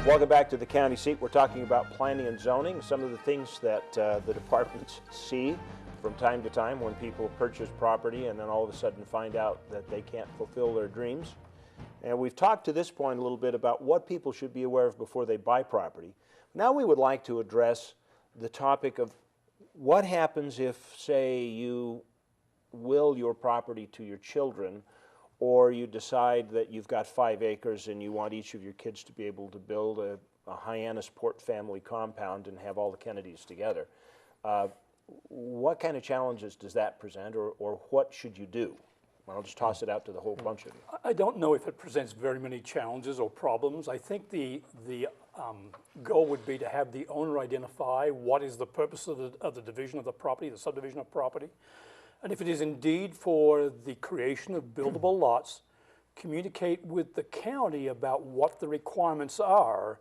Welcome back to the county seat. We're talking about planning and zoning, some of the things that the departments see from time to time when people purchase property and then all of a sudden find out that they can't fulfill their dreams. And we've talked to this point a little bit about what people should be aware of before they buy property. Now we would like to address the topic of what happens if, say, you will your property to your children, or you decide that you've got 5 acres and you want each of your kids to be able to build a Hyannisport family compound and have all the Kennedys together. What kind of challenges does that present, or what should you do? I'll just toss it out to the whole bunch of you. I don't know if it presents very many challenges or problems. I think the goal would be to have the owner identify what is the purpose of the division of the property, the subdivision of property. And if it is indeed for the creation of buildable lots, communicate with the county about what the requirements are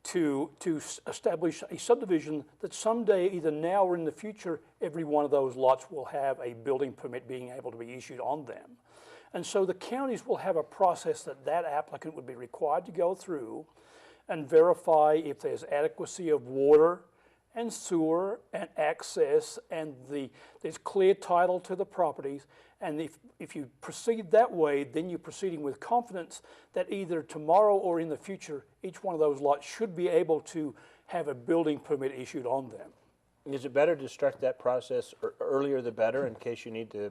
to establish a subdivision that someday, either now or in the future, every one of those lots will have a building permit being able to be issued on them. And so the counties will have a process that applicant would be required to go through and verify if there's adequacy of water and sewer and access, and there's clear title to the properties. And if you proceed that way, then you're proceeding with confidence that either tomorrow or in the future, each one of those lots should be able to have a building permit issued on them. Is it better to start that process earlier the better, in case you need to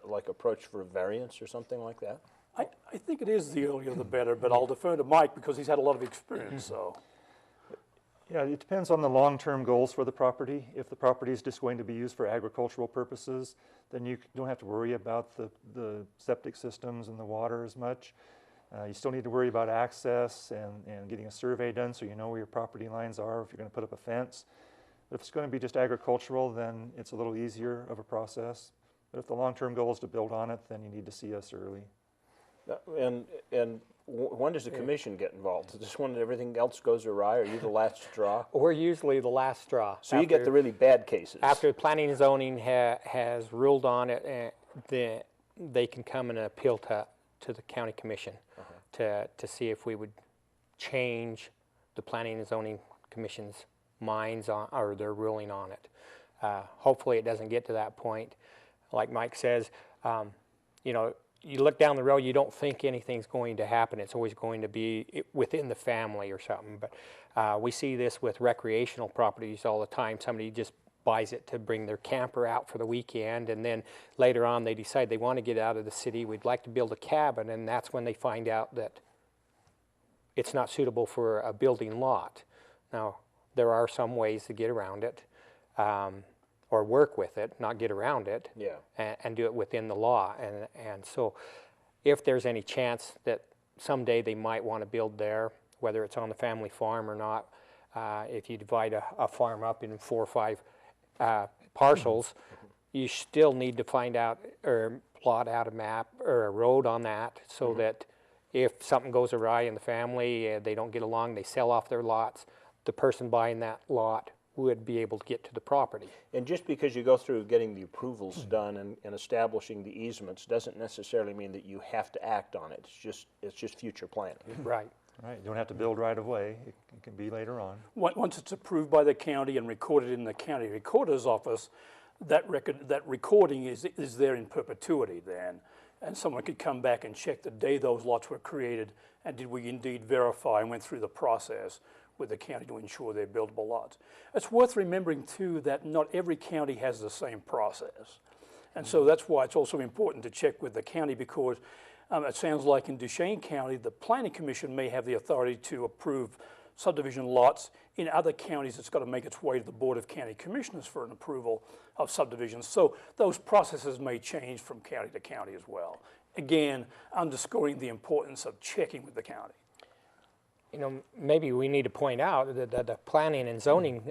like approach for a variance or something like that? I think it is the earlier the better, but I'll defer to Mike because he's had a lot of experience. So. Yeah, it depends on the long-term goals for the property. If the property is just going to be used for agricultural purposes, then you don't have to worry about the septic systems and the water as much. You still need to worry about access and getting a survey done so you know where your property lines are if you're going to put up a fence. But if it's going to be just agricultural, then it's a little easier of a process. But if the long-term goal is to build on it, then you need to see us early. And when does the commission get involved? Is this when everything else goes awry? Are you the last straw? We're usually the last straw. So you get the really bad cases. After planning and zoning has ruled on it, they can come and appeal to the county commission to see if we would change the planning and zoning commission's minds on, or their ruling on it. Hopefully it doesn't get to that point. Like Mike says, you know, you look down the road, you don't think anything's going to happen. It's always going to be within the family or something. But we see this with recreational properties all the time. Somebody just buys it to bring their camper out for the weekend, and then later on they decide they want to get out of the city. We'd like to build a cabin, and that's when they find out that it's not suitable for a building lot. Now, there are some ways to get around it. Or work with it, not get around it, and do it within the law. And so if there's any chance that someday they might want to build there, whether it's on the family farm or not, if you divide a farm up in 4 or 5 parcels, you still need to find out or plot out a map or a road on that so that if something goes awry in the family, they don't get along, they sell off their lots, the person buying that lot would be able to get to the property. And just because you go through getting the approvals done and establishing the easements doesn't necessarily mean that you have to act on it. It's just future planning. Right. Right. You don't have to build right away. It can be later on. Once it's approved by the county and recorded in the county recorder's office, that recording is there in perpetuity then. And someone could come back and check the day those lots were created, and did we indeed verify and went through the process with the county to ensure they're buildable lots. It's worth remembering too that not every county has the same process. And so that's why it's also important to check with the county, because it sounds like in Duchesne County, the Planning Commission may have the authority to approve subdivision lots. In other counties, it's got to make its way to the Board of County Commissioners for an approval of subdivisions. So those processes may change from county to county as well. Again, underscoring the importance of checking with the county. You know, maybe we need to point out that the Planning and Zoning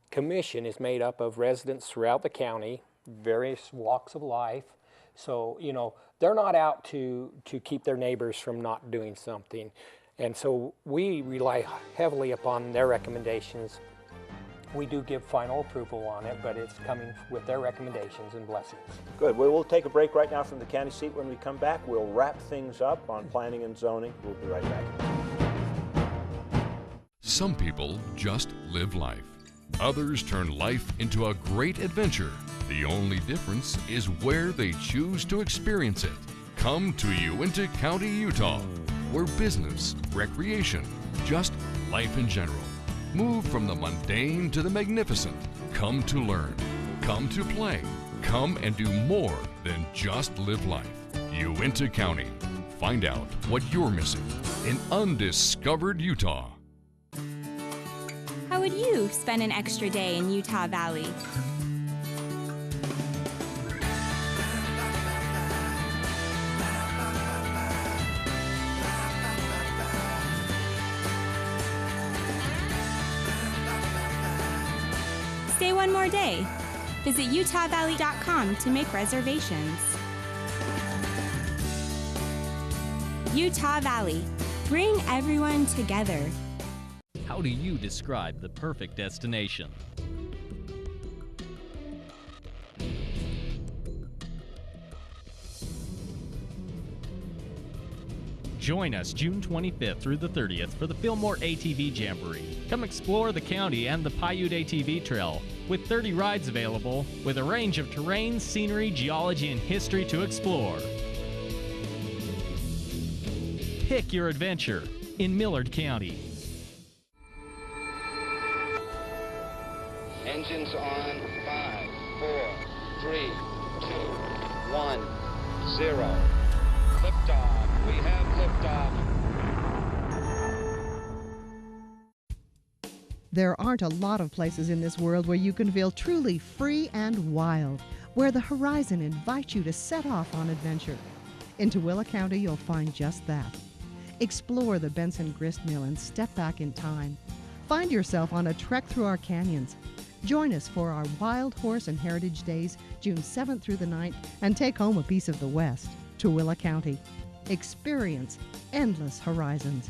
Commission is made up of residents throughout the county, various walks of life. So, you know, they're not out to keep their neighbors from not doing something. And so we rely heavily upon their recommendations. We do give final approval on it, but it's coming with their recommendations and blessings. Good. Well, we'll take a break right now from the county seat. When we come back, we'll wrap things up on planning and zoning. We'll be right back. Some people just live life. Others turn life into a great adventure. The only difference is where they choose to experience it. Come to Uinta County, Utah, where business, recreation, just life in general. Move from the mundane to the magnificent. Come to learn. Come to play. Come and do more than just live life. Uinta County. Find out what you're missing in undiscovered Utah. How would you spend an extra day in Utah Valley? Stay one more day. Visit utahvalley.com to make reservations. Utah Valley. Bring everyone together. How do you describe the perfect destination? Join us June 25th through the 30th for the Fillmore ATV Jamboree. Come explore the county and the Paiute ATV Trail with 30 rides available with a range of terrain, scenery, geology, and history to explore. Pick your adventure in Millard County. Engines on 5, 4, 3, 2, 1, 0. Liftoff. We have liftoff. There aren't a lot of places in this world where you can feel truly free and wild, where the horizon invites you to set off on adventure. In Tooele County, you'll find just that. Explore the Benson Grist Mill and step back in time. Find yourself on a trek through our canyons. Join us for our Wild Horse and Heritage Days, June 7th through the 9th, and take home a piece of the West. Tooele County. Experience endless horizons.